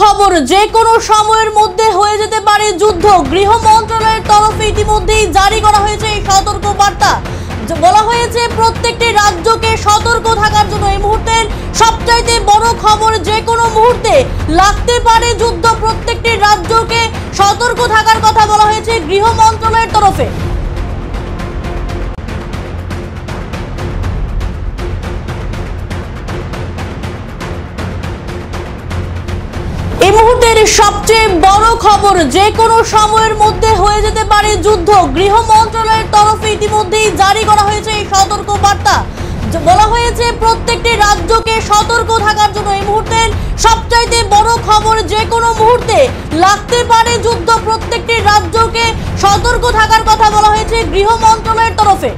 খবর, যে কোনো সময়ের মধ্যে হয়ে যেতে পারে যুদ্ধ। গৃহ মন্ত্রণালয়ের তরফে ইতিমধ্যেই জারি করা হয়েছে এই সতর্ক বার্তা। বলা হয়েছে প্রত্যেকটি রাজ্যকে সতর্ক থাকার জন্য। এই মুহূর্তের সবচাইতে বড় খবর, যে কোনো মুহূর্তে লাগতে পারে যুদ্ধ। প্রত্যেকটি রাজ্যকে সতর্ক থাকার কথা বলা হয়েছে গৃহ মন্ত্রণালয়ের তরফে। এই মুহূর্তের সবচেয়ে বড় খবর, যে কোনো সময়ের মধ্যে হয়ে যেতে পারে যুদ্ধ। গৃহ মন্ত্রণালয়ের তরফে ইতিমধ্যেই জারি করা হয়েছে এই সতর্ক বার্তা। বলা হয়েছে প্রত্যেকটি রাজ্যকে সতর্ক থাকার জন্য। এই মুহূর্তের সবচাইতে বড় খবর, যে কোনো মুহূর্তে লাগতে পারে যুদ্ধ। প্রত্যেকটি রাজ্যকে সতর্ক থাকার কথা বলা হয়েছে গৃহ মন্ত্রণালয়ের তরফে।